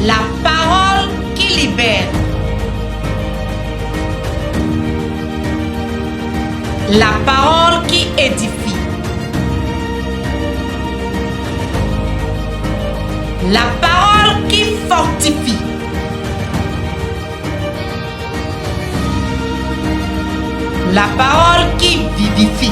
La parole qui libère. La parole qui édifie. La parole qui fortifie. La parole qui vivifie.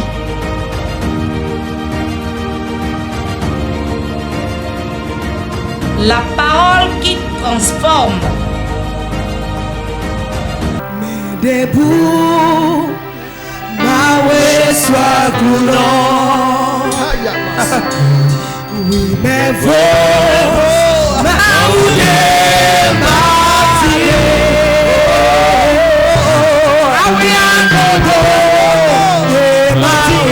La parole qui transforme. Mais debout, Mawe soit coulant. Oui, mais vous, Maouye, Mathieu. Ah oui, un dodo, Mathieu.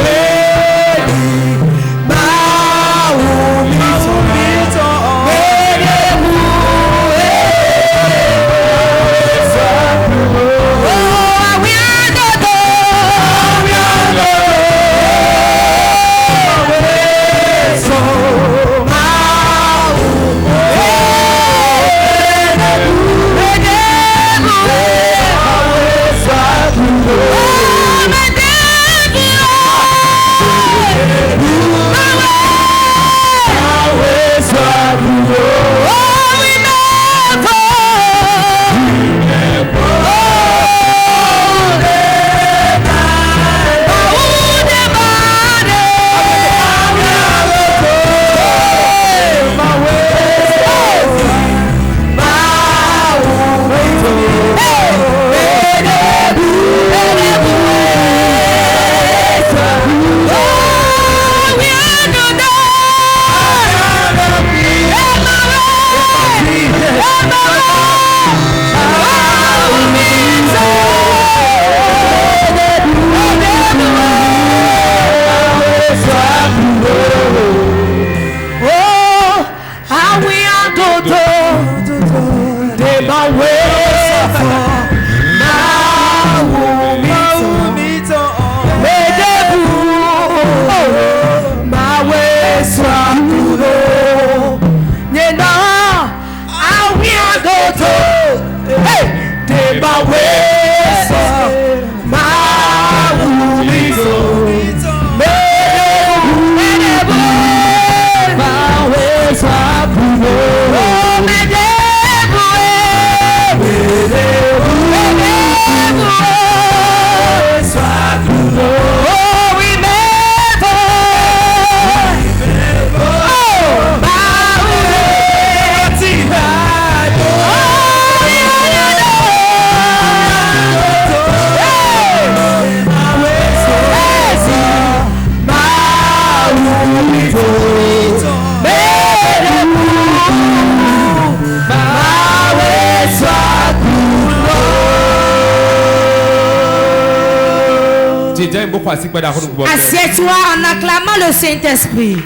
Assieds-toi en acclamant le Saint-Esprit.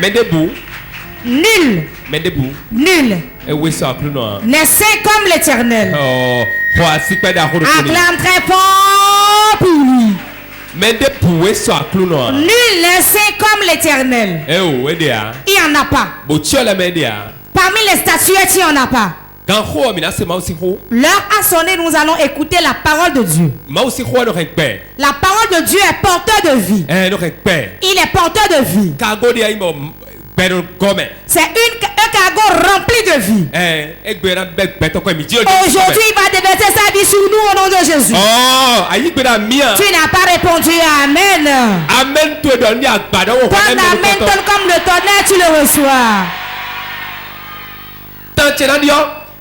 Mais debout. Nul. Mais debout. Nul. N'est saint comme l'Éternel. Acclame très fort pour lui. Nul n'est saint comme l'Éternel. Il n'y en a pas. Parmi les statuettes, il n'y en a pas. L'heure a sonné, nous allons écouter la parole de Dieu. La parole de Dieu est porteur de vie. Il est porteur de vie. C'est un cargo rempli de vie. Aujourd'hui, il va déverser sa vie sur nous au nom de Jésus. Tu n'as pas répondu à Amen. Ton Amen donne comme le tonnerre, tu le reçois.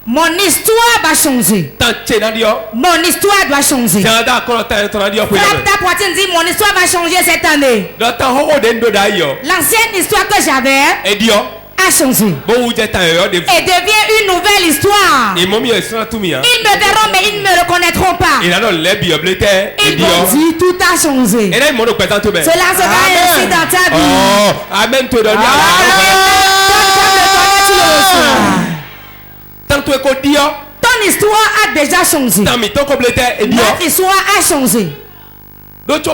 Mon histoire va changer. Mon histoire doit changer. Frappe ta poitrine, dis mon histoire va changer cette année. L'ancienne histoire que j'avais a changé et devient une nouvelle histoire. Ils me verront mais ils ne me reconnaîtront pas. Ils vont dire tout a changé. Cela sera ainsi dans ta vie. Amen. Ton histoire a déjà changé. Notre histoire a changé. Avant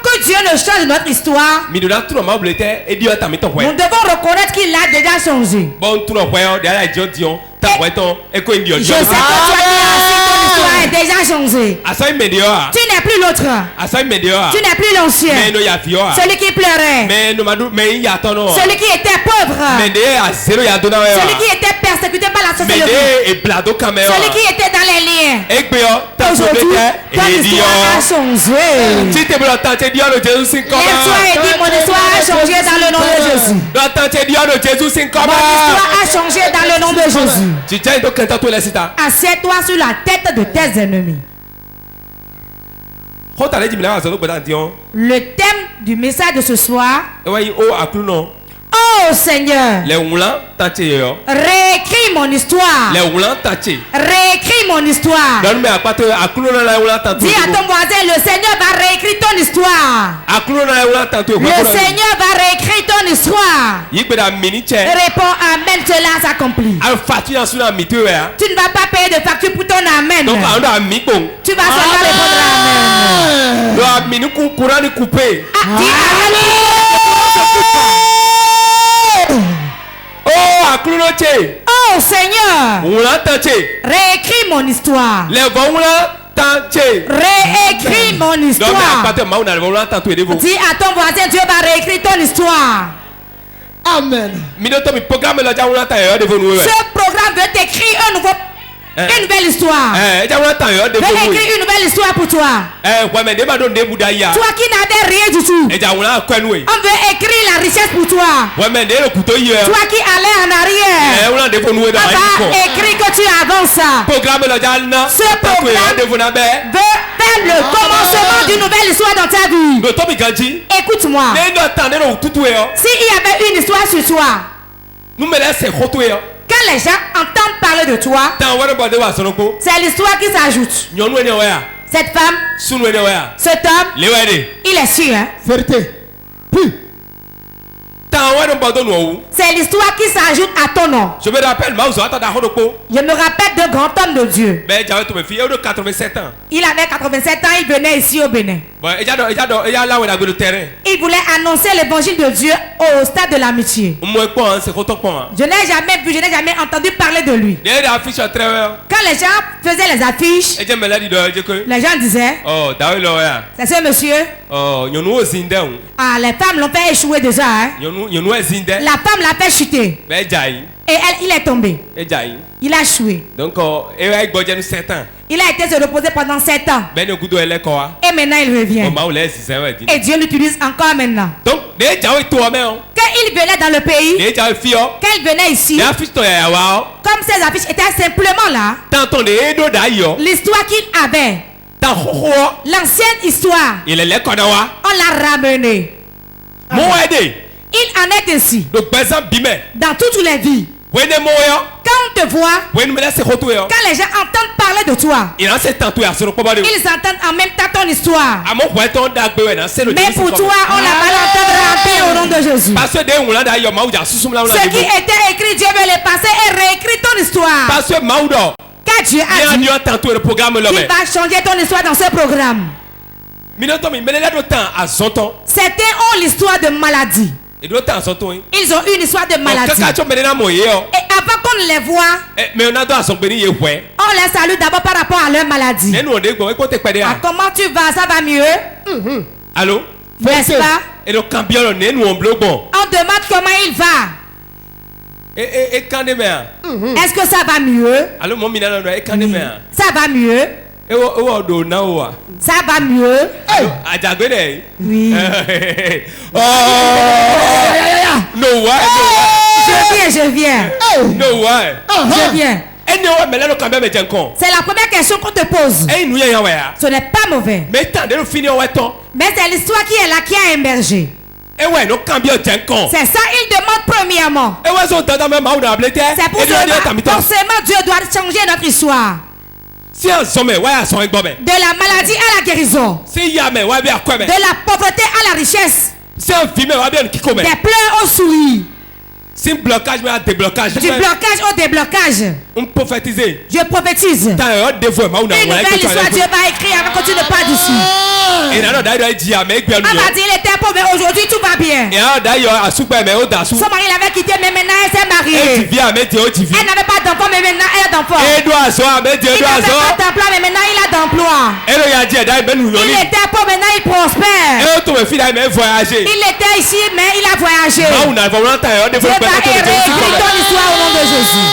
que Dieu Dieu ne change notre histoire, nous devons reconnaître qu'il a déjà changé. Je sais que toi qui as assis, ton histoire est déjà changée. Tu n'es plus l'autre. Tu n'es plus l'ancien. Celui qui pleurait. Celui qui était pauvre. Celui qui était persécuté par la société. Celui qui était dans les liens. Aujourd'hui, ton histoire a changé. Lève-toi et dis, mon histoire a changé dans le nom de Jésus. Mon histoire a changé dans le nom de Jésus. Assieds-toi sur la tête de tes ennemis. Le thème du message de ce soir. Oh Seigneur, réécris mon histoire. Réécris mon histoire. Dis à ton voisin, le Seigneur va réécrire ton histoire. Le Seigneur va réécrire ton histoire. Réponds amen, cela s'accomplit. Tu ne vas pas payer de facture pour ton amen. Tu vas seulement répondre amen. Dis amen. Oh Seigneur, réécris mon histoire. Réécris mon histoire. Dis à ton voisin, Dieu va réécrire ton histoire. Amen. Ce programme veut t'écrire une nouvelle histoire. Veut écrire une nouvelle histoire pour toi. Toi qui n'avais rien du tout. On veut écrire la richesse pour toi. Toi qui allais en arrière. On va écrire que tu avances. Ce programme veut faire le commencement d'une nouvelle histoire dans ta vie. Écoute-moi. S'il y avait une histoire sur toi, quand les gens entendent parler de toi, c'est l'histoire qui s'ajoute. Cette femme, cet homme, il est sûr, hein? C'est l'histoire qui s'ajoute à ton nom. Je me rappelle d'un grand homme de Dieu. Il avait 87 ans, il venait ici au Bénin. Il voulait annoncer l'évangile de Dieu au stade de l'amitié. Je n'ai jamais vu, je n'ai jamais entendu parler de lui. Quand les gens faisaient les affiches, les gens disaient, c'est ce monsieur. Ah, les femmes l'ont fait échouer déjà. Hein? La femme l'a fait chuter. Et il est tombé. Il a échoué. Il a été se reposer pendant 7 ans. Et maintenant il revient. Et Dieu l'utilise encore maintenant. Quand il venait dans le pays, quand il venait ici, comme ces affiches étaient simplement là, l'histoire qu'il avait, l'ancienne histoire, on l'a ramené. Il en est ainsi dans toutes les vies. Quand on te voit, quand les gens entendent parler de toi, ils entendent en même temps ton histoire. Mais pour toi, on l'a pas entendu rapper au nom de Jésus. Ce qui était écrit, Dieu veut le passer et réécrire ton histoire. Car Dieu a dit, il va changer ton histoire dans ce programme. Certains ont l'histoire de maladie. Ils ont une histoire de maladie. Et avant qu'on les voit, on les salue d'abord par rapport à leur maladie. Ah, comment tu vas? Ça va mieux? Allô? N'est-ce pas? On demande comment il va. Est-ce que ça va mieux? Ça va mieux? Ça va mieux? Oui. Je viens. Je viens. C'est la première question qu'on te pose. Ce n'est pas mauvais. Mais c'est l'histoire qui est là qui a émergé. C'est ça, il demande premièrement. C'est pour cela, forcément, Dieu doit changer notre histoire. De la maladie à la guérison. De la pauvreté à la richesse. Des pleurs au sourire. Du blocage au déblocage. Je prophétise. Une nouvelle histoire, Dieu va écrire avant que tu ne pars d'ici. On va dire il était pauvre, mais aujourd'hui tout va bien. Son mari l'avait quitté, mais maintenant elle s'est mariée. Elle n'avait pas d'enfant, mais maintenant elle a d'enfant. Il n'avait pas d'emploi, mais maintenant il a d'emploi. Il était pauvre, maintenant il prospère. Il était ici, mais il a voyagé. Dieu va réécrire ton histoire au nom de Jésus.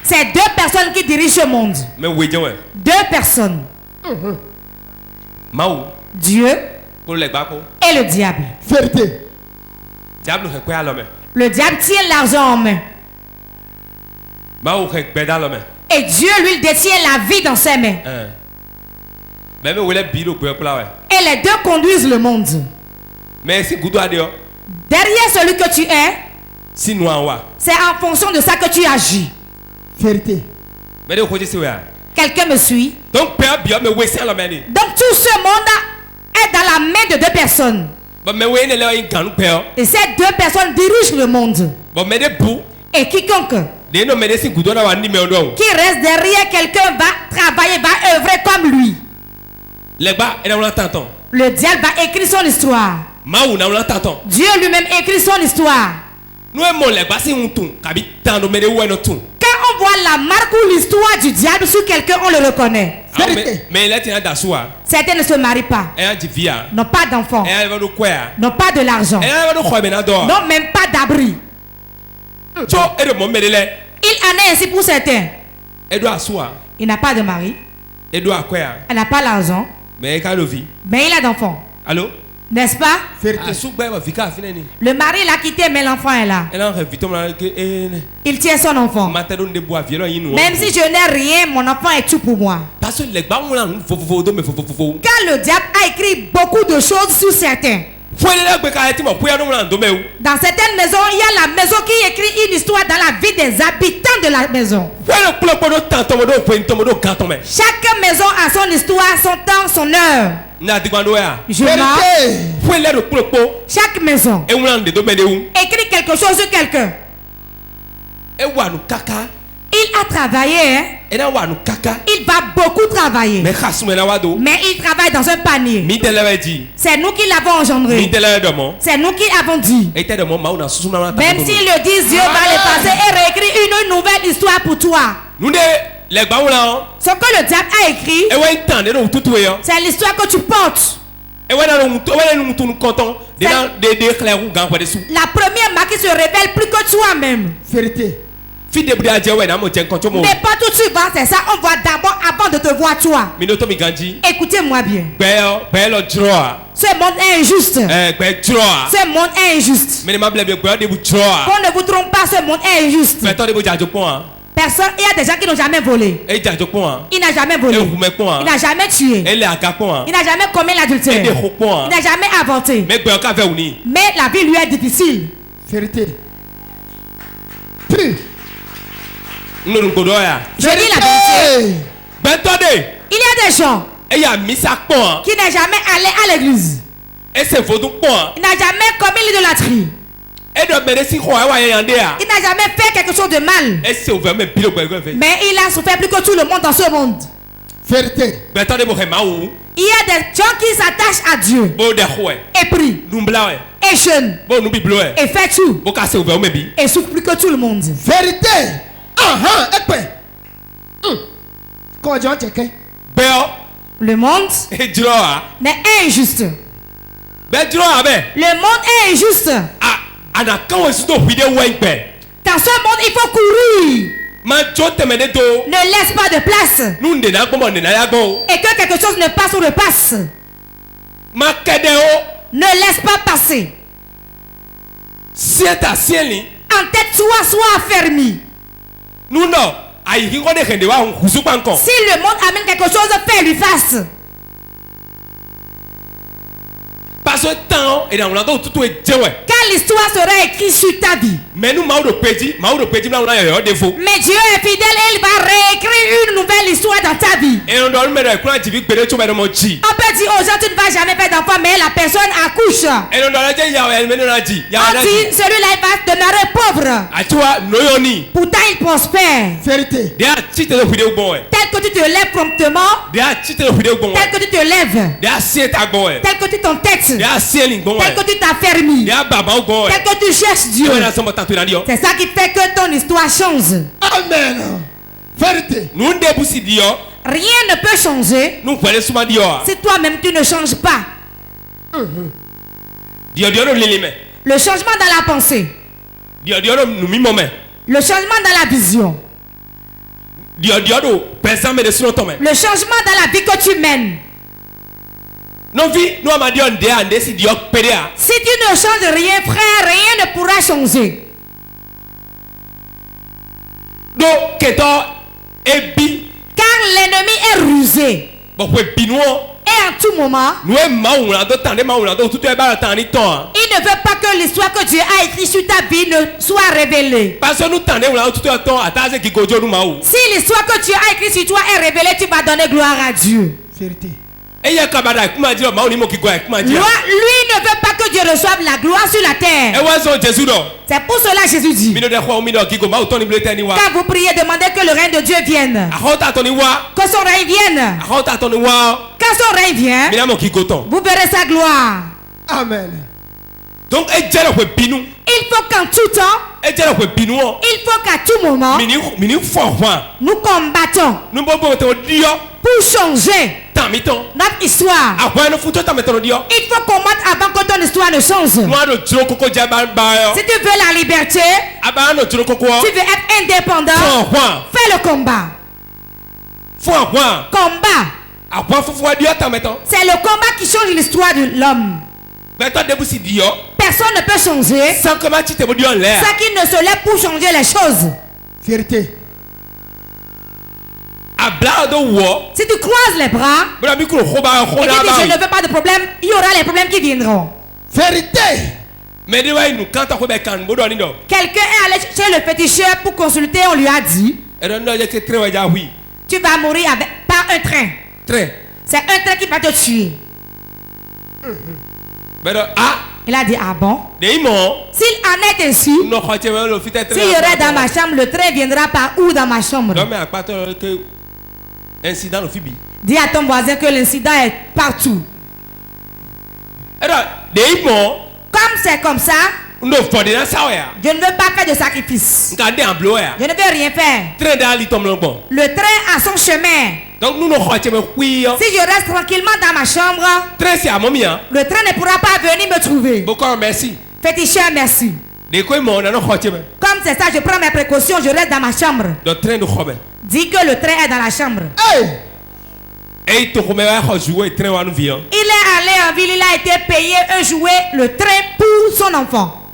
C'est deux personnes qui dirigent le monde. Deux personnes. Dieu et le diable. Vérité. Le diable tient l'argent en main. Et Dieu, lui, il détient la vie dans ses mains. Et les deux conduisent le monde. Derrière celui que tu es, c'est en fonction de ça que tu agis. Vérité. Quelqu'un me suit? Donc tout ce monde est dans la main de deux personnes. Et ces deux personnes dirigent le monde. Et quiconque qui reste derrière quelqu'un va travailler, va œuvrer comme lui. Le diable va écrire son histoire. Dieu lui-même écrit son histoire. Quand on voit la marque ou l'histoire du diable sur quelqu'un, on le reconnaît. Certains ne se marient pas, n'ont pas d'enfants, n'ont pas de l'argent, n'ont même pas d'abri. Il en est ainsi pour certains. Il n'a pas de mari, il n'a pas l'argent, mais il a d'enfants. Allô? N'est-ce pas? Le mari l'a quitté, mais l'enfant est là. Il tient son enfant. Même si je n'ai rien, mon enfant est tout pour moi. Car le diable a écrit beaucoup de choses sur certains. Dans certaines maisons, il y a la maison qui écrit une histoire dans la vie des habitants de la maison. Chaque maison a son histoire, son temps, son heure. Je marque. Chaque maison écrit quelque chose sur quelqu'un. Il a travaillé, hein? Il va beaucoup travailler. Mais il travaille dans un panier. C'est nous qui l'avons engendré. C'est nous qui l'avons dit. Même s'ils le disent, Dieu va l'effacer et réécrire une nouvelle histoire pour toi. Ce que le diable a écrit, c'est l'histoire que tu portes. La première marque qui se révèle plus que toi-même. Vérité. Mais pas tout de suite, c'est ça. On voit d'abord avant de te voir toi. Écoutez-moi bien. Ce monde est injuste. Ce monde est injuste. Qu'on ne vous trompe pas, ce monde est injuste. Personne, il y a des gens qui n'ont jamais volé. Il n'a jamais volé. Il n'a jamais tué. Il n'a jamais commis l'adultère. Il n'a jamais avorté. Mais la vie lui est difficile. Vérité. Je dis la vérité. Il y a des gens qui n'ont jamais allé à l'église. Il n'a jamais commis l'idolâtrie. Il n'a jamais fait quelque chose de mal. Mais il a souffert plus que tout le monde dans ce monde. Vérité. Il y a des gens qui s'attachent à Dieu et prient et jeûnent et fait tout et souffrent plus que tout le monde. Vérité. Le monde est injuste. Le monde est injuste. Dans ce monde, il faut courir. Ne laisse pas de place. Et que quelque chose ne passe ou repasse. Ne laisse pas passer. En tête, sois affermi. Si le monde amène quelque chose, fais-lui face. Car l'histoire sera écrite sur ta vie. Mais Dieu est est fidèle et il va réécrire une nouvelle histoire dans ta vie. On peut dire aux gens tu ne vas jamais faire d'enfant, mais la personne accouche. On dit celui-là il va demeurer pauvre. Pourtant il prospère. Vérité. Tel que tu te lèves promptement. Tel que tu te lèves. Tel que tu t'entêtes. Tel que tu t'affermis. Tel que tu cherches Dieu. C'est ça qui fait que ton histoire change. Amen. Vérité. Rien ne peut changer si toi-même tu ne changes pas. Le changement dans la pensée. Le changement dans la vision. Le changement dans la vie que tu mènes. Si tu ne changes rien, frère, rien ne pourra changer. Car l'ennemi est rusé. Et en tout moment, il ne veut pas que l'histoire que Dieu a écrite sur ta vie ne soit révélée. Si l'histoire que Dieu a écrite sur toi est révélée, tu vas donner gloire à Dieu. Vérité. Lui ne veut pas que Dieu reçoive la gloire sur la terre. C'est pour cela que Jésus dit, quand vous priez, demandez que le règne de Dieu vienne. Que son règne vienne. Quand son règne vient, vous verrez sa gloire. Amen. Donc il faut qu'en tout temps, il faut qu'à tout moment, nous combattons pour changer notre histoire. Il faut combattre avant que ton histoire ne change. Si tu veux la liberté, tu veux être indépendant, fais le combat. Combat. C'est le combat qui change l'histoire de l'homme. Personne ne peut changer sans qu'il ne se lève pour changer les choses. Vérité. Si tu croises les bras et tu dis je ne veux pas de problème, il y aura les problèmes qui viendront. Vérité. Quelqu'un est allé chez le féticheur pour consulter, on lui a dit tu vas mourir par un train. C'est un train qui va te tuer. Il a dit ah bon? S'il en est ainsi, s'il y aurait dans ma chambre, le train viendra par où dans ma chambre? Dis à ton voisin que l'incident est partout. Comme c'est comme ça, je ne veux pas faire de sacrifice. Je ne veux rien faire. Le train a son chemin. Si je reste tranquillement dans ma chambre, le train ne pourra pas venir me trouver. Féticheur, merci. Comme c'est ça, je prends mes précautions, je reste dans ma chambre. Dis que le train est dans la chambre. Il est allé en ville, il a été payé un jouet, le train pour son enfant.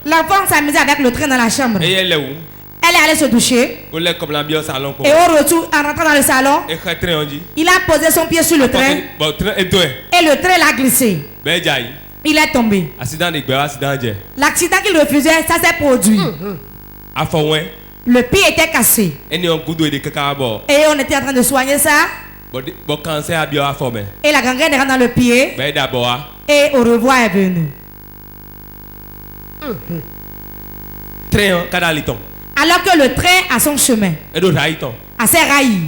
L'enfant s'amusait avec le train dans la chambre. Elle est allée se doucher. Et au retour, en rentrant dans le salon, il a posé son pied sur le train. Et le train l'a glissé. Il est tombé. L'accident qu'il refusait, ça s'est produit. Le pied était cassé. Et on était en train de soigner ça. Et la gangrène est rentrée dans le pied. Et au revoir est venu. Alors que le train a son chemin, a ses rails,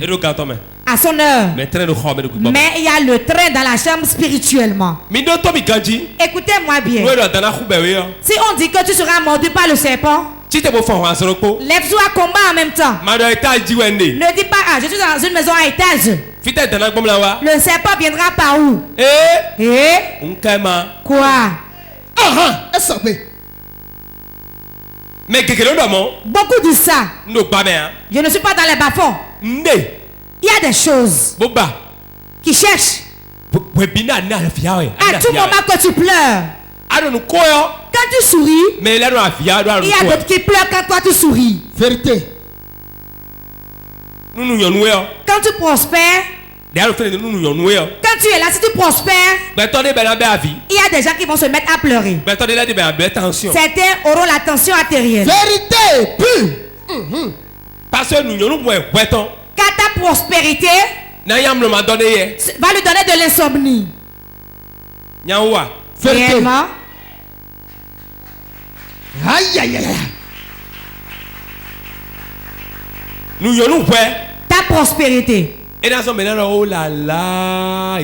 à son heure. Mais il y a le train dans la chambre spirituellement. Écoutez-moi bien. Si on dit que tu seras mordu par le serpent, lève-toi à combat en même temps. Ne dis pas ah, je suis dans une maison à étage. Le serpent viendra par où? Quoi? Mais beaucoup disent ça. Je ne suis pas dans les bas-fonds. Il y a des choses qui cherchent. À tout moment que tu pleures, quand tu souris, il y a d'autres qui pleurent quand toi tu souris. Vérité. Quand tu prospères, Quand tu es là, si tu prospères, il y a des gens qui vont se mettre à pleurer. Certains auront la tension artérielle. Vérité Parce que car ta prospérité va lui donner de l'insomnie. Réellement. Aïe aïe aïe. Ta prospérité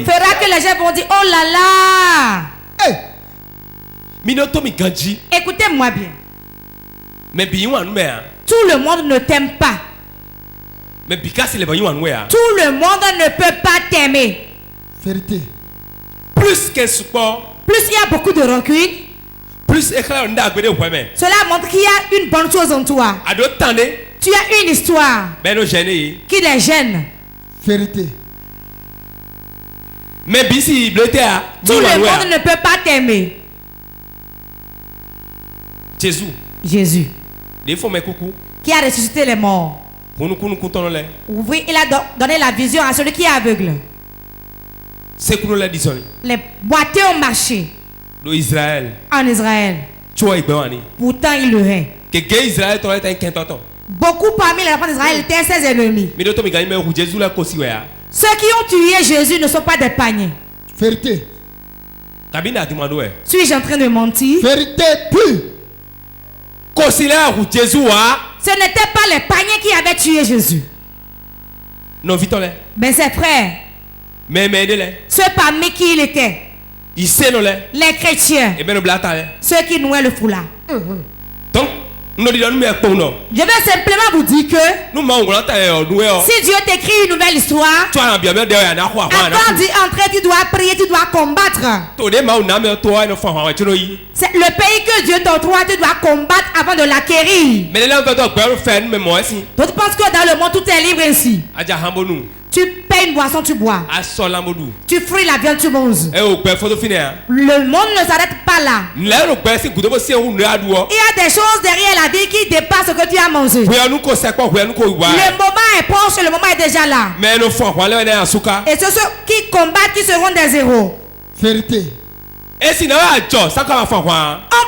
fera que les gens vont dire oh là là. Écoutez-moi bien. Tout le monde ne t'aime pas. Tout le monde ne peut pas t'aimer. Vérité. Plus il y a beaucoup de rancune, cela montre qu'il y a une bonne chose en toi. Tu as une histoire qui les gêne. Vérité. Tout le monde ne peut pas t'aimer. Jésus qui a ressuscité les morts. Oui, il a donné la vision à celui qui est aveugle. Les boiteux ont marché en Israël. Pourtant, il le hait. Beaucoup parmi les enfants d'Israël étaient ses ennemis. Ceux qui ont tué Jésus ne sont pas des païens. Vérité. Suis-je en train de mentir? Vérité plus. Ce n'étaient pas les païens qui avaient tué Jésus. Mais ses frères. Ceux parmi qui il était. Les chrétiens. Ceux qui nouaient le foulard. Je vais simplement vous dire que si Dieu t'écrit une nouvelle histoire, avant d'y entrer, tu dois prier, tu dois combattre. C'est le pays que Dieu t'octroie, tu dois combattre avant de l'acquérir. Tu penses que dans le monde tout est libre ainsi. Tu payes une boisson, tu bois. Tu frites la viande, tu manges. Le monde ne s'arrête pas là. Il y a des choses derrière la vie qui dépassent ce que tu as mangé. Le moment est proche, le moment est déjà là. Et ceux qui combattent, qui seront des héros. Vérité. On ne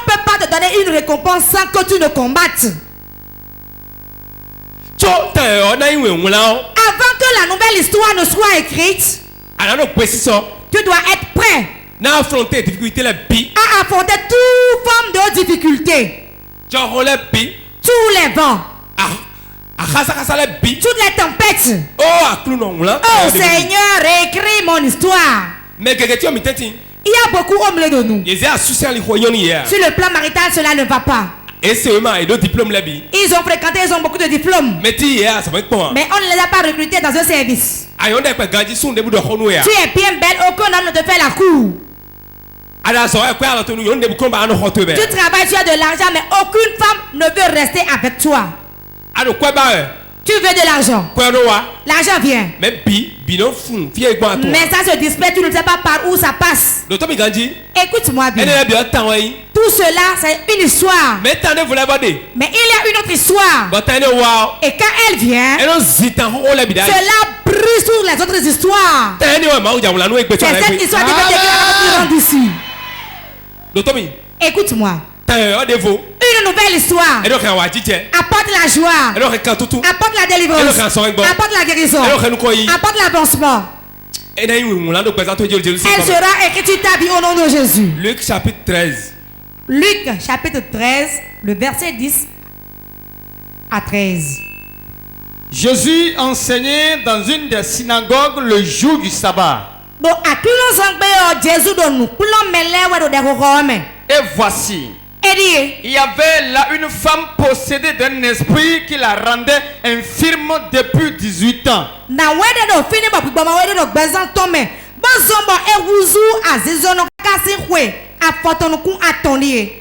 peut pas te donner une récompense sans que tu ne combattes. Avant que la nouvelle histoire ne soit écrite, tu dois être prêt à affronter toute forme de difficulté. Tous les vents, toutes les tempêtes. Oh Seigneur, écris mon histoire. Il y a beaucoup d'hommes de nous. Sur le plan marital, cela ne va pas. Ils ont fréquenté, ils ont beaucoup de diplômes. Mais on ne les a pas recrutés dans un service. Tu es bien belle, aucun homme ne te fait la cour. Tu travailles, tu as de l'argent, mais aucune femme ne veut rester avec toi. Tu veux de l'argent. L'argent vient. Mais ça se disperse, tu ne sais pas par où ça passe. Écoute-moi bien. Tout cela, c'est une histoire. Mais il y a une autre histoire. Et quand elle vient, cela brûle sur les autres histoires. C'est cette histoire qui rentre ici. Écoute-moi. Une nouvelle histoire apporte la joie, apporte la délivrance, apporte la guérison, apporte l'avancement. Elle sera écrite sur ta vie au nom de Jésus. Luc chapitre 13. Luc chapitre 13, le verset 10 à 13. Jésus enseignait dans une des synagogues le jour du sabbat. Et voici, il y avait là une femme possédée d'un esprit qui la rendait infirme depuis 18 ans.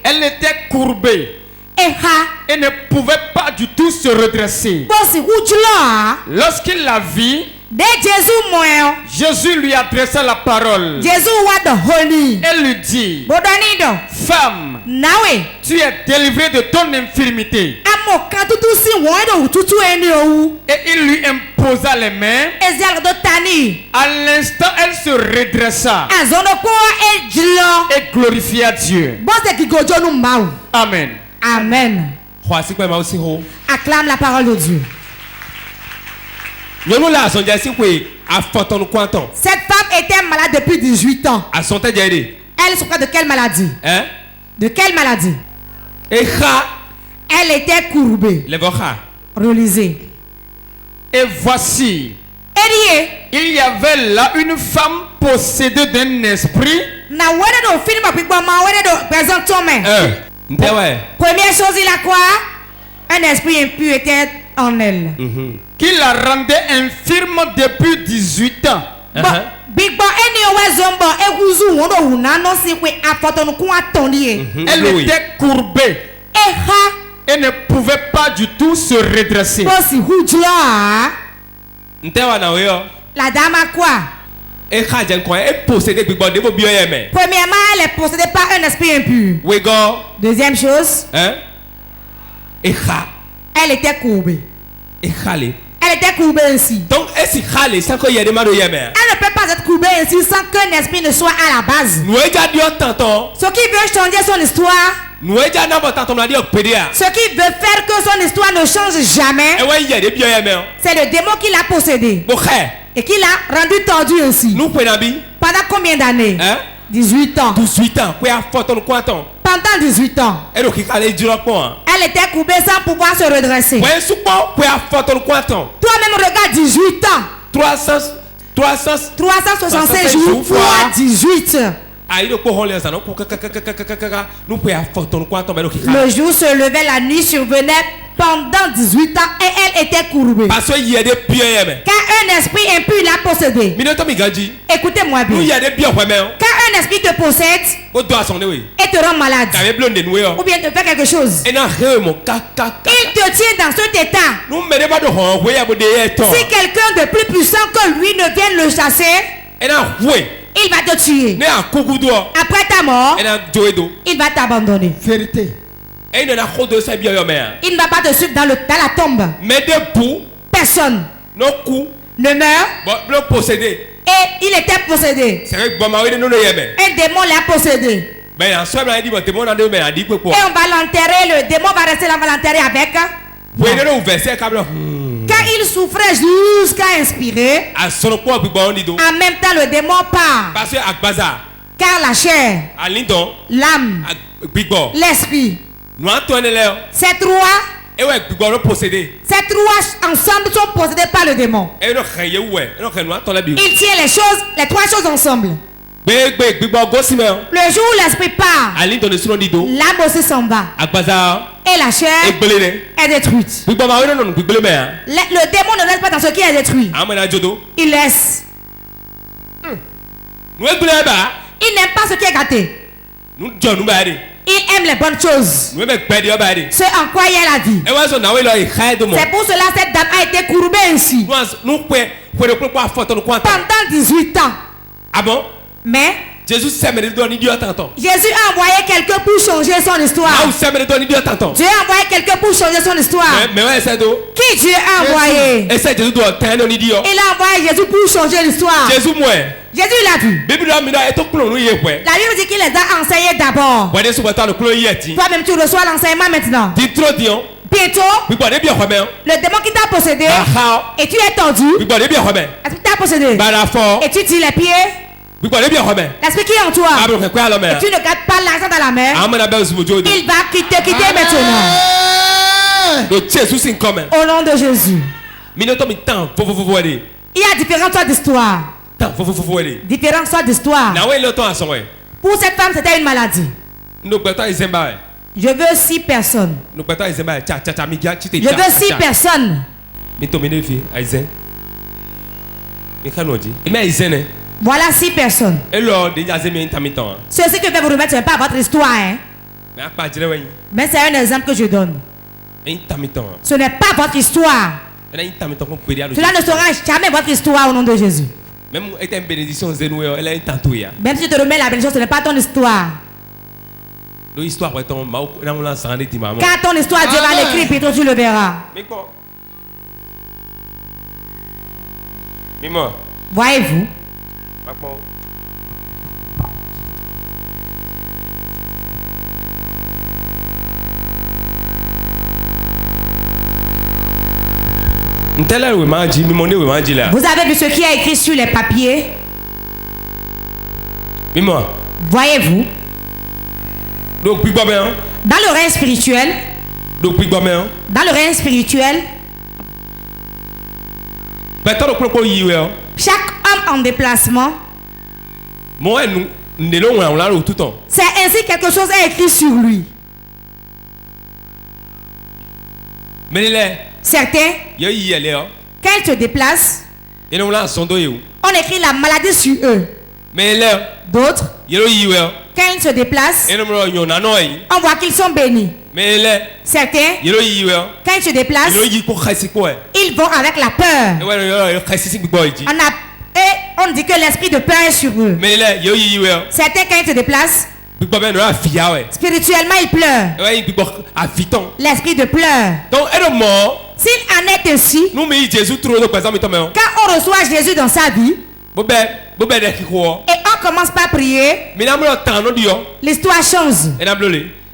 Elle était courbée et ne pouvait pas du tout se redresser. Lorsqu'il la vit, Jésus lui adressa la parole. Et lui dit: Femme, Tu es délivré de ton infirmité. Et il lui imposa les mains. À l'instant, elle se redressa et glorifia Dieu. Amen. Amen. Acclame la parole de Dieu. Cette femme était malade depuis 18 ans. Elle souffrait de quelle maladie? De quelle maladie? Elle était courbée. Relisez. Et voici, il y avait là une femme possédée d'un esprit. Première chose, il a quoi? Un esprit impur était en elle. Qui la rendait infirme depuis 18 ans. Elle était courbée et ne pouvait pas du tout se redresser. La dame a quoi? Premièrement, elle est possédée par un esprit impur. Deuxième chose, elle était courbée. Elle était courbée ainsi. Donc, elle ne peut pas être courbée ainsi sans qu'un esprit ne soit à la base. Ce qui veut changer son histoire, ce qui veut faire que son histoire ne change jamais, c'est le démon qui l'a possédé et qui l'a rendu tordu ainsi. Pendant combien d'années? 18 ans. 18 ans. Pendant 18 ans. Elle était courbée sans pouvoir se redresser. Toi-même regarde 18 ans. 365 jours fois 18. Le jour se levait, la nuit survenait pendant 18 ans et elle était courbée. Car un esprit impur l'a possédée. Écoutez-moi bien. Quand un esprit te possède et te rend malade, ou bien te fait quelque chose, il te tient dans cet état. Si quelqu'un de plus puissant que lui ne vient le chasser, il va te tuer. Après ta mort, il va t'abandonner. Vérité. Il ne va pas te suivre dans la tombe. Personne ne meurt. Et il était possédé. Un démon l'a possédé. Et on va l'enterrer. Le démon va rester là, on va l'enterrer avec. Quand il souffrait jusqu'à inspirer, en même temps le démon part. Car la chair, l'âme, l'esprit, ces trois ensemble sont possédés par le démon. Il tient les trois choses ensemble. Le jour où l'esprit part, l'âme aussi s'en va. Et la chair est détruite. Le démon ne reste pas dans ce qui est détruit. Il laisse. Il n'aime pas ce qui est gâté. Il aime les bonnes choses. Ce en quoi il y a la vie. C'est pour cela que cette dame a été courbée ainsi. Pendant 18 ans. Ah bon? Mais Jésus a envoyé quelqu'un pour changer son histoire. Dieu a envoyé quelqu'un pour changer son histoire. Qui Dieu a envoyé? Il a envoyé Jésus pour changer l'histoire. Jésus l'a vu. La Bible dit qu'il les a enseignés d'abord. Toi-même tu reçois l'enseignement maintenant. Bientôt, le démon qui t'a possédé et tu es tordu. Est-ce que tu as possédé? Et tu tires les pieds. L'esprit qui est en toi. Et tu ne gardes pas l'argent dans la main. Il va quitter maintenant. Au nom de Jésus. Il y a différentes sortes d'histoires. Différentes sortes d'histoires. Pour cette femme, c'était une maladie. Je veux 6 personnes. Je veux 6 personnes. Voilà 6 personnes. Ceci que je vais vous remettre, ce n'est pas votre histoire. Hein? Mais c'est un exemple que je donne. Ce n'est pas votre histoire. Cela ne sera jamais votre histoire au nom de Jésus. Même si je te remets la bénédiction, ce n'est pas ton histoire. Quand ton histoire, Dieu va l'écrire, puis toi tu le verras. Voyez-vous? Vous avez vu ce qui est écrit sur les papiers? Voyez-vous? Dans le règne spirituel, dans le règne spirituel, chaque homme en déplacement, c'est ainsi quelque chose est écrit sur lui. Certains, quand ils se déplacent, on écrit la maladie sur eux. D'autres, quand ils se déplacent, on voit qu'ils sont bénis. Certains, quand ils se déplacent, ils vont avec la peur. On dit que l'esprit de peur est sur eux. Certains, quand ils se déplacent, spirituellement, ils pleurent. L'esprit de pleurs. S'il en est ainsi, quand on reçoit Jésus dans sa vie, et on commence par prier, l'histoire change.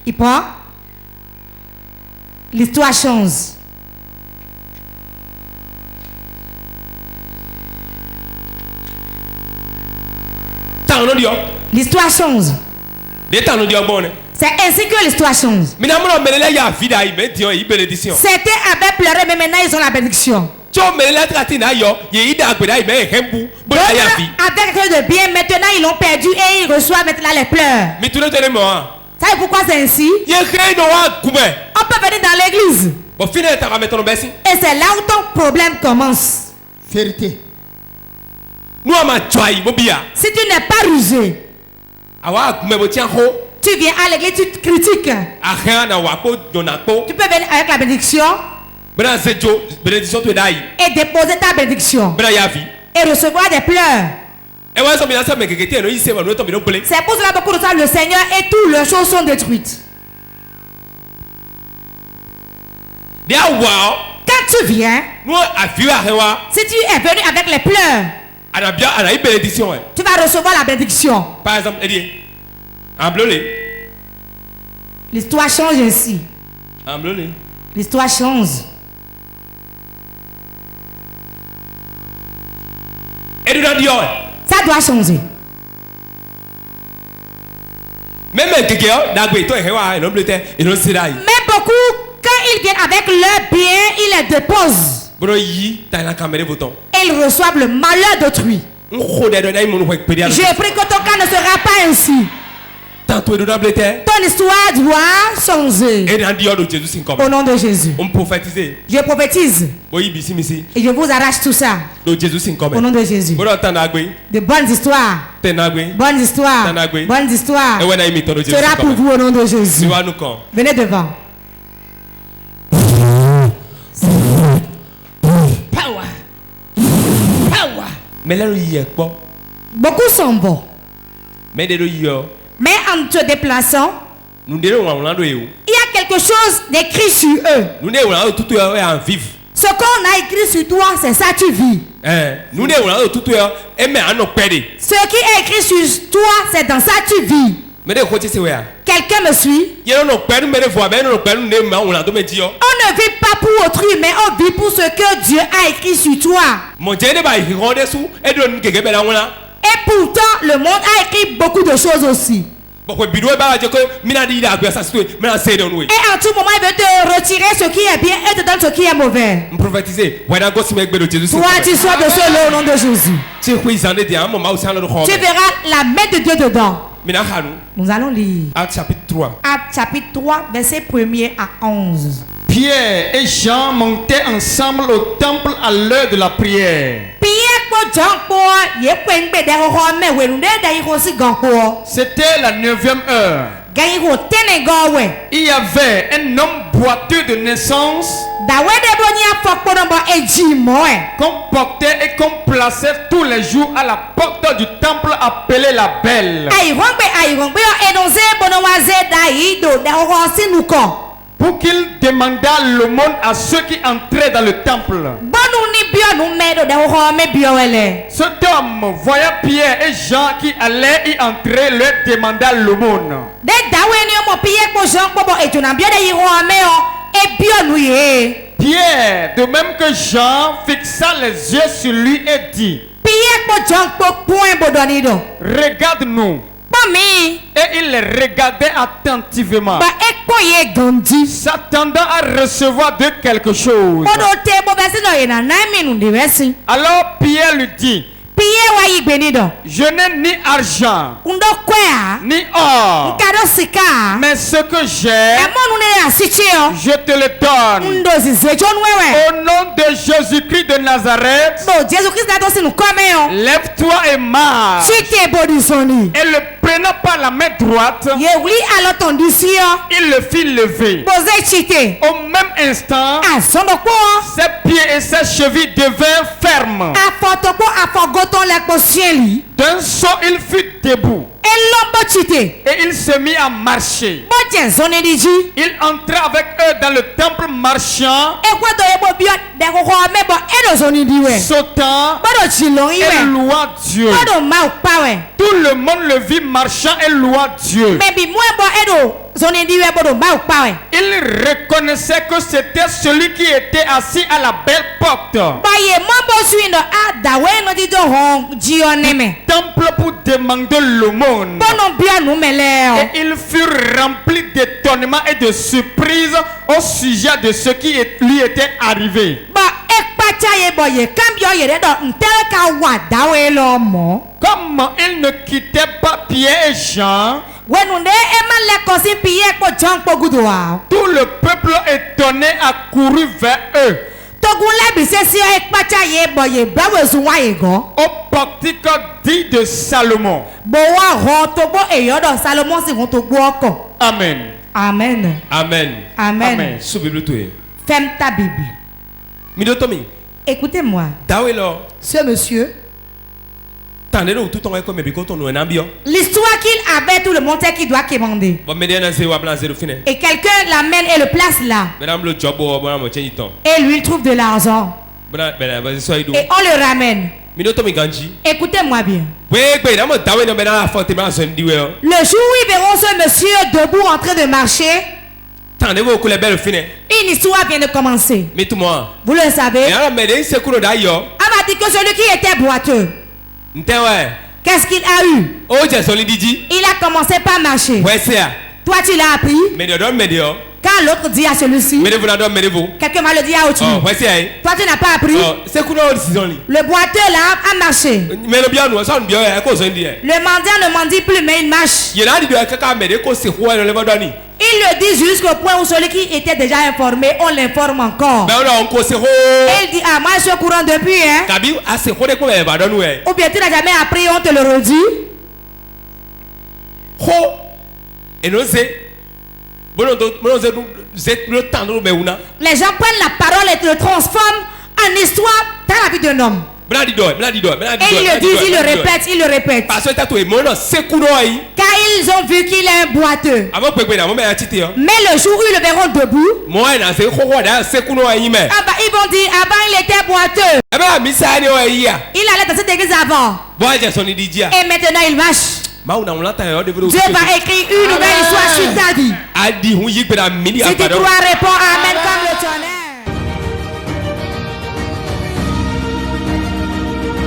Il prend. L'histoire change. L'histoire change. C'est ainsi que l'histoire change. Certains avaient pleuré, mais maintenant ils ont la bénédiction. Avec quelque chose de bien, maintenant ils l'ont perdu et ils reçoivent maintenant les pleurs. Savez pourquoi c'est ainsi? On peut venir dans l'église. Et c'est là où ton problème commence. Vérité. Si tu n'es pas rusé, tu viens à l'église, tu critiques. Tu peux venir avec la bénédiction et déposer ta bénédiction et recevoir des pleurs. C'est pour cela que beaucoup reçoivent le Seigneur et toutes leurs choses sont détruites. Quand tu viens, si tu es venu avec les pleurs, tu vas recevoir la bénédiction. Par exemple, l'histoire change ainsi. L'histoire change. Ça doit changer. Mais beaucoup, quand ils viennent avec leur bien, ils les déposent. Et ils reçoivent le malheur d'autrui. Je prie que ton cas ne sera pas ainsi. Ton histoire doit changer. Au nom de Jésus. Je prophétise. Et je vous arrache tout ça. Au nom de Jésus. De bonnes histoires. Bonnes histoires. Bonnes histoires. Sera pour vous au nom de Jésus. Venez devant. Power. Power. Beaucoup sont bons. Mais en te déplaçant, il y a quelque chose d'écrit sur eux. Ce qu'on a écrit sur toi, c'est ça tu vis. Ce qui est écrit sur toi, c'est dans ça tu vis. Quelqu'un me suit? On ne vit pas pour autrui, mais on vit pour ce que Dieu a écrit sur toi. Et pourtant, le monde a écrit beaucoup de choses aussi. Et en tout moment, il veut te retirer ce qui est bien et te donner ce qui est mauvais. Toi, tu sois de ce lot au nom de Jésus. Tu verras la main de Dieu dedans. Nous allons lire Actes chapitre 3. Actes chapitre 3, verset 1er à 11. Pierre et Jean montaient ensemble au temple à l'heure de la prière. C'était la 9e heure. il y avait un homme boiteux de naissance qu'on portait et qu'on plaçait tous les jours à la porte du temple appelé la Belle. Pour qu'il demandât l'aumône à ceux qui entraient dans le temple. Cet homme, voyant Pierre et Jean qui allaient y entrer, leur demanda l'aumône. Pierre, de même que Jean, fixa les yeux sur lui et dit: regarde-nous. Et il les regardait attentivement, s'attendant à recevoir de quelque chose. Alors Pierre lui dit: je n'ai ni argent, ni or, mais ce que j'ai, je te le donne. Au nom de Jésus-Christ de Nazareth, lève-toi et marche. Et le prenant par la main droite, il le fit lever. Au même instant, ses pieds et ses chevilles devinrent fermes. D'un saut, il fut debout. Et il se mit à marcher. Il entra avec eux dans le temple marchant, sautant et louant Dieu. Tout le monde le vit marchant et louant Dieu. Il reconnaissait que c'était celui qui était assis à la belle porte temple pour demander l'aumône. Et ils furent remplis d'étonnement et de surprise au sujet de ce qui lui était arrivé. Comme ils ne quittaient pas Pierre et Jean, tout le peuple étonné accourut vers eux au portique dit de Salomon. Amen. Amen. Amen. Amen. Sous Bible tout. Ferme ta Bible. Midotomi. Écoutez-moi. Ce monsieur, l'histoire qu'il avait, tout le monde sait qu'il doit commander. Et quelqu'un l'amène et le place là. Et lui, il trouve de l'argent. Et on le ramène. Écoutez-moi bien. Le jour où ils verront ce monsieur debout en train de marcher, une histoire vient de commencer. Vous le savez. On m'a dit que celui qui était boiteux, qu'est-ce qu'il a eu? Il a commencé par marcher. Toi tu l'as appris. Quand l'autre dit à celui-ci, quelqu'un va le dire à autre. Toi tu n'as pas appris. Le boiteux là a marché. Le mendiant ne mendie plus mais il marche. Il le dit jusqu'au point où celui qui était déjà informé, on l'informe encore. Il dit: ah, moi je suis au courant depuis, hein. Ou bien tu n'as jamais appris, on te le redit. Les gens prennent la parole et le transforment en histoire dans la vie d'un homme. Et ils le disent, ils le répètent, car ils ont vu qu'il est un boiteux. Mais le jour où ils le verront debout, ils vont dire: ah bah il était boiteux. Il allait dans cette église avant. Et maintenant il marche. Dieu va écrire une nouvelle histoire sur ta vie. Si tu crois, réponds amen comme le tonnerre.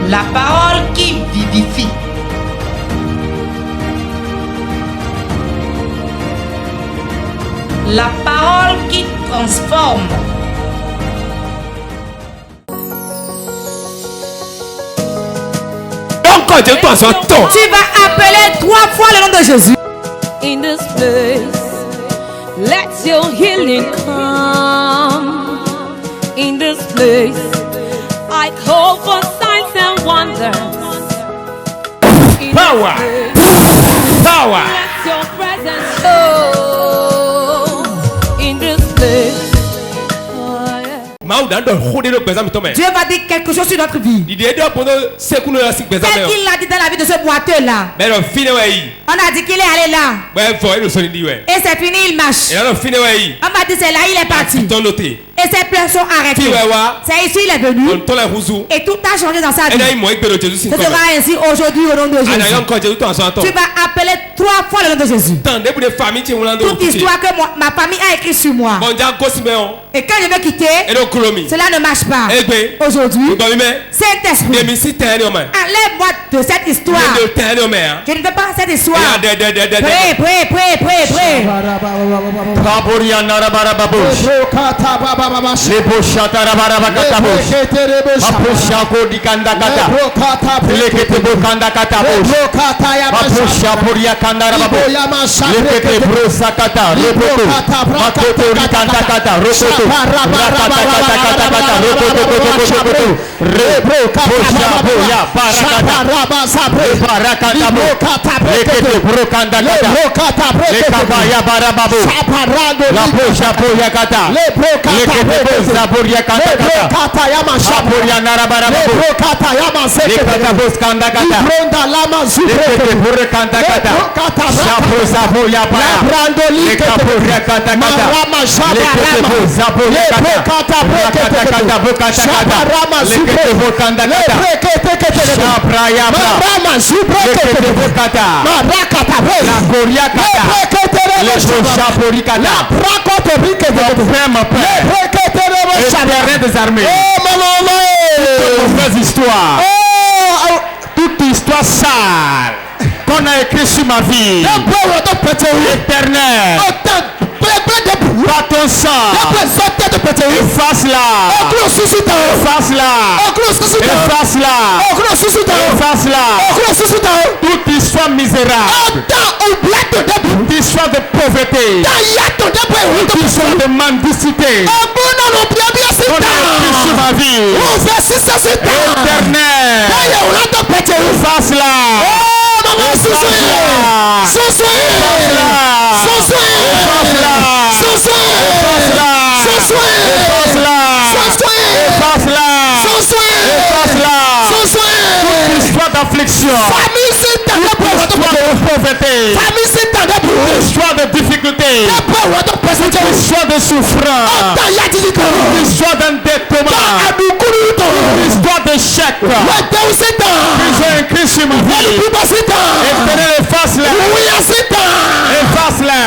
La parole qui vivifie. La parole qui transforme. Tu vas appeler 3 fois le nom de Jésus. In this place, let your healing come. In this place, I call for signs and wonders. In Power. this place, Power. let your presence show. Dieu va dire quelque chose sur notre vie. Tel qu'il l'a dit dans la vie de ce boiteux là. On a dit qu'il est allé là. Et c'est fini, il marche. On m'a dit c'est là, il est parti. Et ses pleurs sont arrêtés. C'est ici, il est venu. Et tout a changé dans sa vie. Ce sera ainsi aujourd'hui au nom de Jésus. Tu vas appeler 3 fois le nom de Jésus. Toute histoire que ma famille a écrite sur moi. Et quand je vais quitter, cela ne marche pas. Aujourd'hui, Saint-Esprit, enlève-moi de cette histoire. Je ne veux pas cette histoire. Prie. Toute histoire sale qu'on a écrit sur ma vie, éternel, par ton sang, efface-la, toute histoire misérable, toute histoire de pauvreté, toute histoire de mendicité, qu'on a écrit sur ma vie, éternel, efface-la. D'affliction, de pauvreté, histoire de difficulté, histoire de souffrance, histoire d'endettement, histoire d'échec, ils ont écrit sur ma vie. Éternel, efface-la, efface-la,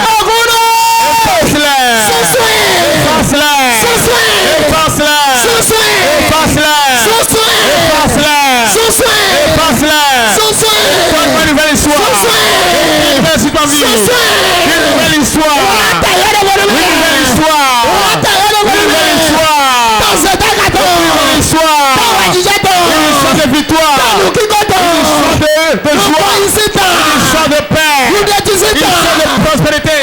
une nouvelle histoire. De victoire, de joie, histoire de paix, histoire de prospérité,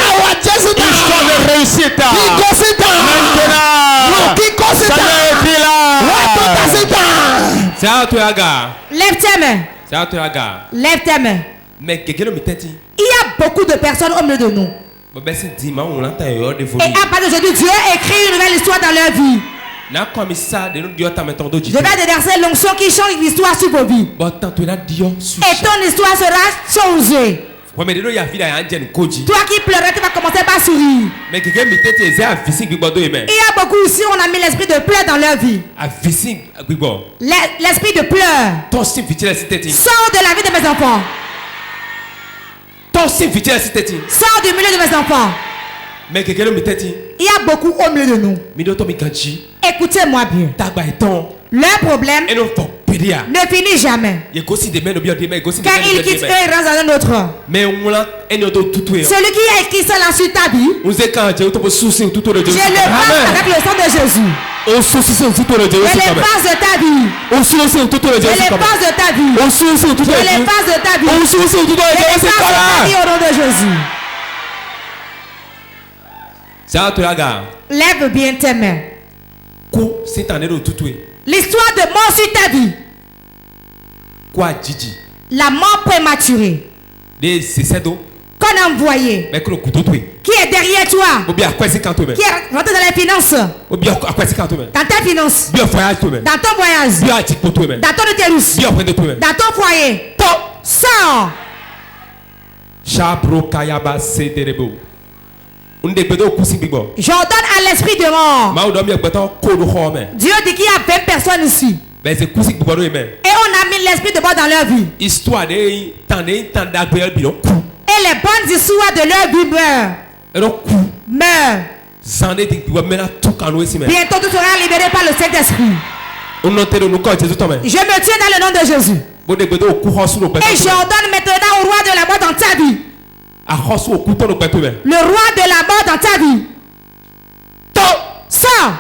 histoire de réussite. Lève tes mains. Lève tes mains. Il y a beaucoup de personnes au milieu de nous. Et à partir d'aujourd'hui, Dieu écrit une nouvelle histoire dans leur vie. Je vais déverser l'onction qui change l'histoire sur vos vies. Et ton histoire sera changée. Toi qui pleurais, tu vas commencer par sourire. Il y a beaucoup ici, on a mis l'esprit de pleurs dans leur vie. L'esprit de pleurs sort de la vie de mes enfants. Sors du milieu de mes enfants. Il y a beaucoup au milieu de nous. Écoutez-moi bien. Leur problème ne finit jamais. Quand il quitte eux, il rentre dans un autre. Celui qui a écrit cela sur ta vie, je le passe avec le sang de Jésus. Je les passe de ta vie. Je les passe de ta vie. Je les passe de ta vie. Je les passe de ta vie au nom de Jésus. Lève bien tes mains. L'histoire de mort sur ta vie. La mort prématurée. Quand qu'on a envoyé, qui est derrière toi, qui est rentré dans les finances, dans ta finance, dans ton voyage, dans ton utérus, dans ton foyer, sors. J'ordonne à l'esprit de mort. Dieu dit qu'il y a 20 personnes ici. Et on a mis l'esprit de mort dans leur vie. Et les bonnes histoires de leur vie meurent. Bientôt tu seras libéré par le Saint-Esprit. Je me tiens dans le nom de Jésus. Et j'ordonne maintenant au roi de la mort dans ta vie. Le roi de la mort dans ta vie. Sors.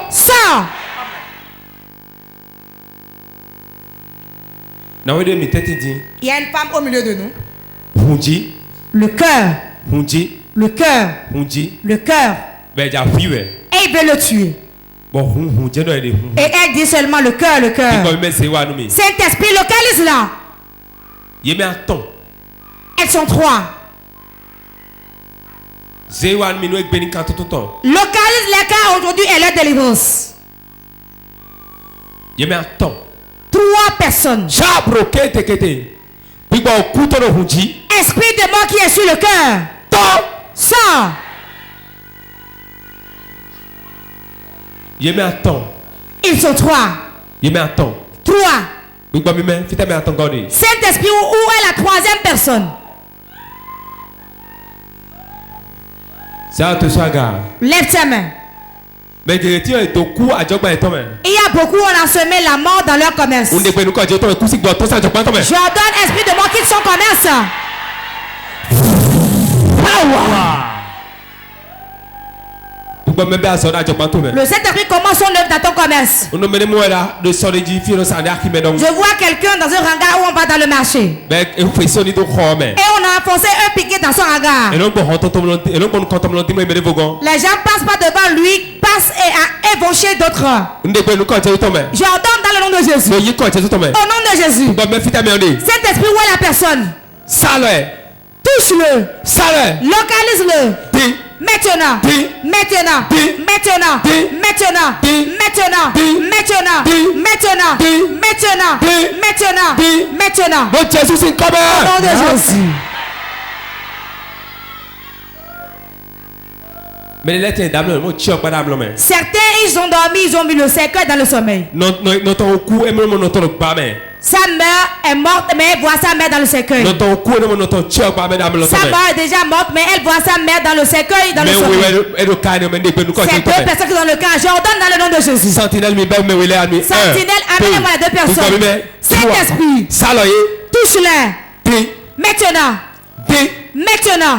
Sors. Il y a une femme au milieu de nous. Le cœur. Le cœur. Le cœur. Et il veut le tuer. Et elle dit seulement le cœur, le cœur. Saint-Esprit, localise là. Elles sont 3. Localise les cas aujourd'hui et leur délivrance. 3 personnes. Esprit de mort qui est sur le cœur. Sors. Ils sont 3. 3. Saint-Esprit, où est la 3e personne? Lève ta main. Il y a beaucoup, on a semé la mort dans leur commerce. J'ordonne esprit de mort qui sont commerce. Le Saint-Esprit commence son œuvre dans ton commerce. Je vois quelqu'un dans un hangar où on va dans le marché. Et on a enfoncé un piquet dans son hangar. Les gens passent pas devant lui, passent et a évoqué d'autres. J'ordonne dans le nom de Jésus. Au nom de Jésus. Saint-Esprit, où est la personne? Touche-le. Localise-le. Maintenant, maintenant, maintenant, maintenant, maintenant, maintenant, maintenant, maintenant, maintenant, maintenant. Au nom de Jésus. Certains, ils ont dormi, ils ont mis le cercueil dans le sommeil. Sa mère est morte, mais elle voit sa mère dans le cercueil. Sa mère est déjà morte, mais elle voit sa mère dans le cercueil, dans le sommeil. C'est 2 personnes qui sont dans le cas. J'ordonne dans le nom de Jésus. Sentinelle, amenez-moi les 2 personnes. Saint-Esprit, touche-les. Maintenant. Maintenant.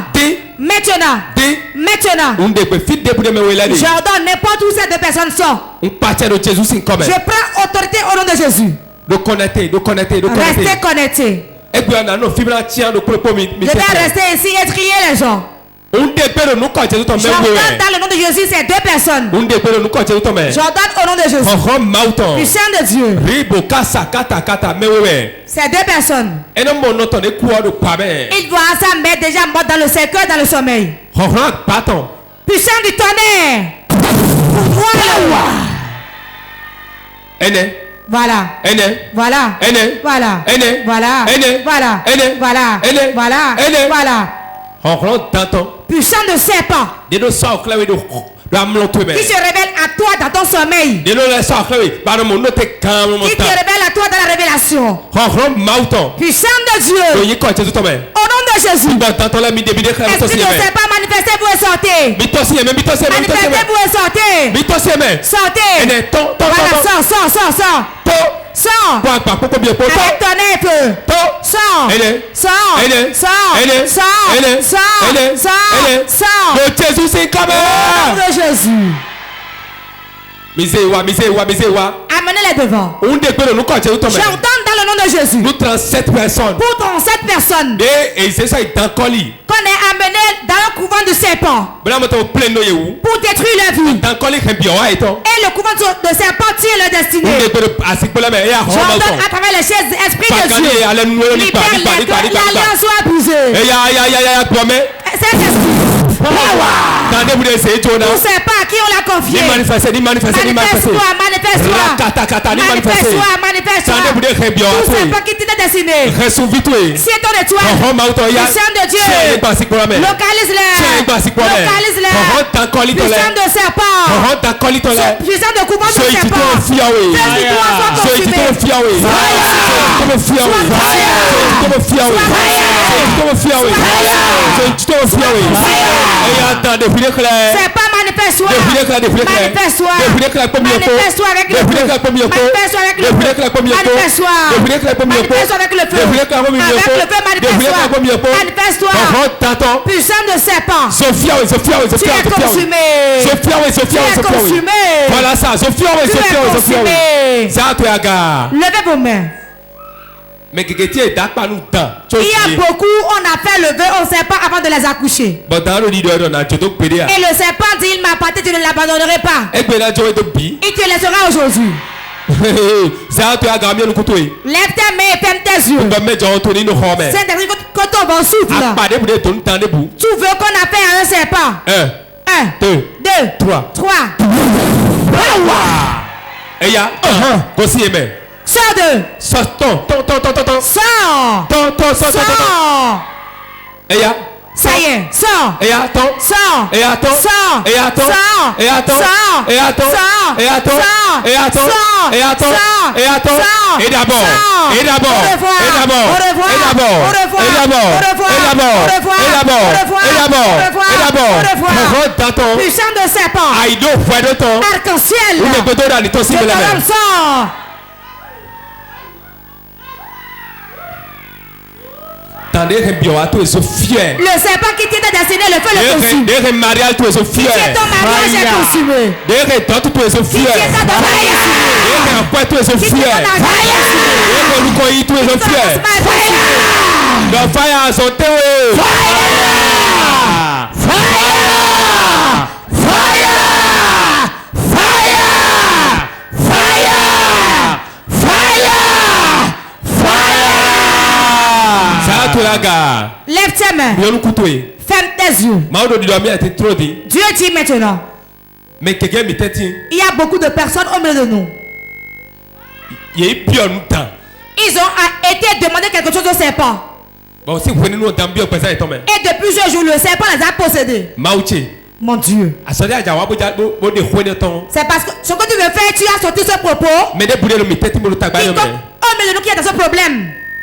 Maintenant. Maintenant. J'ordonne n'importe où ces 2 personnes sont. Je prends autorité au nom de Jésus. Restez connectés. Je vais rester ici et trier les gens. J'ordonne dans le nom de Jésus ces 2 personnes. J'ordonne au nom de Jésus. Puissant de Dieu. Ces 2 personnes. Il voit sa mère déjà morte dans le cercueil, dans le sommeil. Puissant du tonnerre. Voilà. Voilà. Voilà. Voilà. Voilà. Voilà. Puissant de serpent. Qui se révèle à toi dans ton sommeil. Qui te révèle à toi dans la révélation. Puissant de Dieu. Au nom de Jésus. Esprit de serpent, manifestez-vous et sortez. Manifestez-vous et sortez. Sortez. Voilà, sors. Sors. Avec ton épée. Sors. Au nom de Jésus. Amenez-les devant. J'ordonne dans le nom de Jésus. Nous 37 personnes. Pour 37 personnes. Et c'est ça, il est encore lit. Qu'on est amené dans le couvent du serpent. Pour détruire leur vie. Et le couvent de serpent tire leur destinée. J'ordonne à travers les chaises, esprit de Dieu. L'alliance soit brisée. C'est esprit. Tous ces pas à qui on l'a confié. Manifeste-toi. Manifeste-toi. Tous ces pas qui t'étaient destinés. Si ton étoile. Puissant de Dieu. Localise-les. Puissant de serpent. Puissant de couvent de serpent. C'est pas manifeste-toi. Manifeste-toi. Manifeste-toi avec le feu. Manifeste-toi avec le feu. Manifeste-toi. Manifeste-toi avec le feu. Manifeste-toi. Puissant de serpent. Tu es consumé. Voilà ça. Tu es consumé. Levez vos mains. Mais il y a beaucoup, on a fait lever au serpent avant de les accoucher. Et le serpent dit, il m'a apporté, tu ne l'abandonnerai pas. Il te laissera aujourd'hui. Lève tes mains et ferme tes yeux. Saint-Esprit, quand on va souffle, tu veux qu'on appelle un serpent. 1, 2, 3. Et il y a Sors de. Sors. Et il y a. Ça y est, sors. Et attends. Sors. Et attends. Sors. Et attends. Sors. Et attends. Sors. Et attends. Sors. Et attends. Sors. Et attends. Sors. Et attends. Sors. Et attends. Sors. Et d'abord. Sors. Et d'abord. Au revoir. Et d'abord. Au revoir. Et d'abord. Au revoir. Et d'abord. Au revoir. Et d'abord. Au revoir. Et d'abord. Au revoir. Et d'abord. Au revoir. Et d'abord. Au revoir. T'attends. Puissant de serpent. Aïdo, fouet de temps. Arc-en-ciel. Ou ne peut pas aller toi aussi de la main. Sors. Le serpent qui t'était destiné, le feu le consume. Qui est ton mariage est consumé. Qui est ta mariage est consumé. Lève tes mains. Ferme tes yeux. Dieu dit maintenant. Il y a beaucoup de personnes au milieu de nous. Ils ont été demander quelque chose au serpent. Et de plusieurs jours, le serpent les a possédés. Mon Dieu. C'est parce que ce que tu veux faire, tu as sorti ce propos. Au milieu de nous qui est dans ce problème.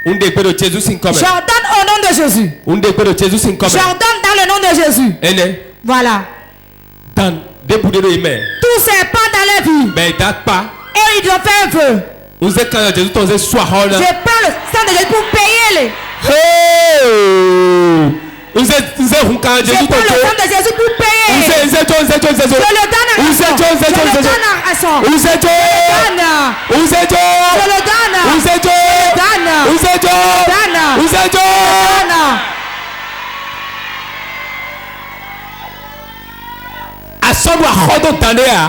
J'ordonne au nom de Jésus. J'ordonne dans le nom de Jésus. Voilà. Tous ces pas dans la vie. Et ils ont fait un feu. Je prends le sang de Jésus pour payer les. Je prends le sang de Jésus pour payer. Je le donne à son. Je le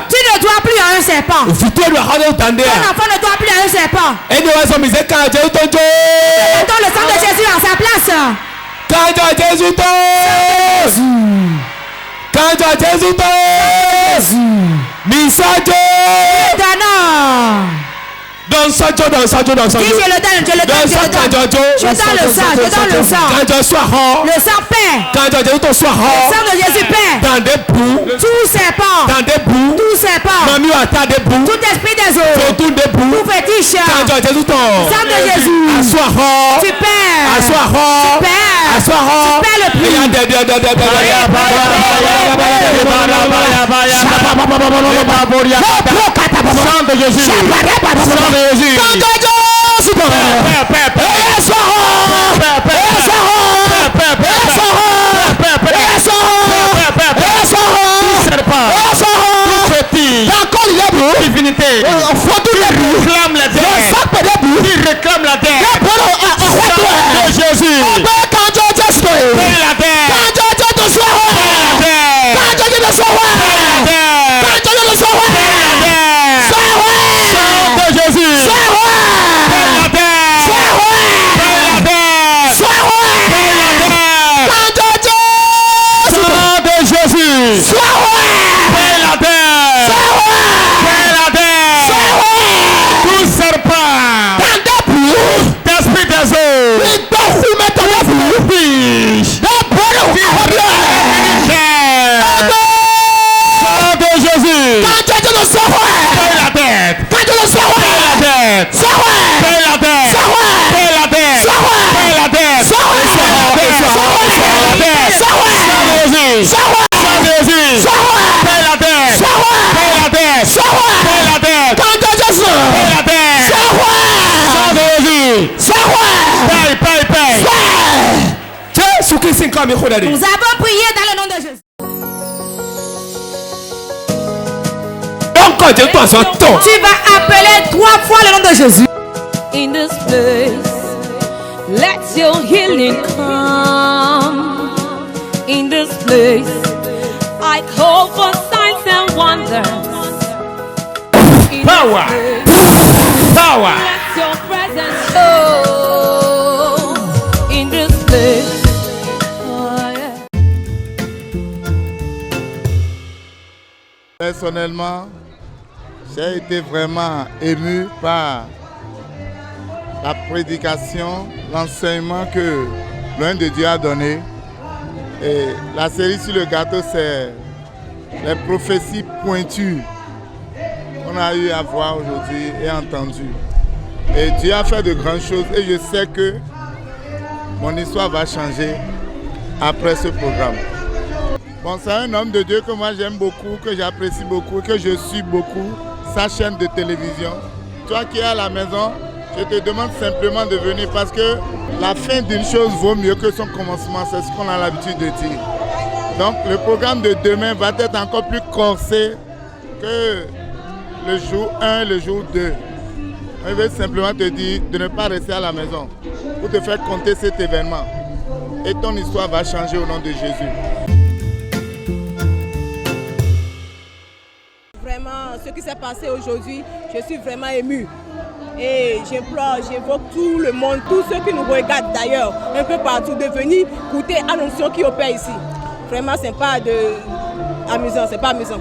Tu ne dois plus à un serpent. Ton enfant ne doit plus à un serpent. Mettons le sang de Jésus en sa place. Dans ça, je le donne. Je donne le sang. Le sang paie. Le sang de Jésus paie. Tout serpent. Tout esprit des eaux. Tout fétiche. Le sang de Jésus. Tu perds. Tu perds le prix. Sang de Jésus. réclame la terre. Jésus. Nous avons prié dans le nom de Jésus. Tu vas appeler 3 fois le nom de Jésus. In this place, let your healing come. In this place, I call for signs and wonders. Power. Power. Let your presence show. In this place. Personnellement, j'ai été vraiment ému par la prédication, l'enseignement que l'un de Dieu a donné. Et la série sur le gâteau, c'est les prophéties pointues qu'on a eu à voir aujourd'hui et entendues. Et Dieu a fait de grandes choses et je sais que mon histoire va changer après ce programme. Bon, c'est un homme de Dieu que moi j'aime beaucoup, que j'apprécie beaucoup, que je suis beaucoup, sa chaîne de télévision. Toi qui es à la maison, je te demande simplement de venir parce que la fin d'une chose vaut mieux que son commencement, c'est ce qu'on a l'habitude de dire. Donc le programme de demain va être encore plus corsé que le jour 1 et le jour 2. Je veux simplement te dire de ne pas rester à la maison pour te faire compter cet événement. Et ton histoire va changer au nom de Jésus. Vraiment, ce qui s'est passé aujourd'hui, je suis vraiment émue. Et j'implore, j'évoque tout le monde, tous ceux qui nous regardent d'ailleurs, un peu partout, de venir écouter l'onction qui opère ici. Vraiment, c'est pas amusant, c'est pas amusant.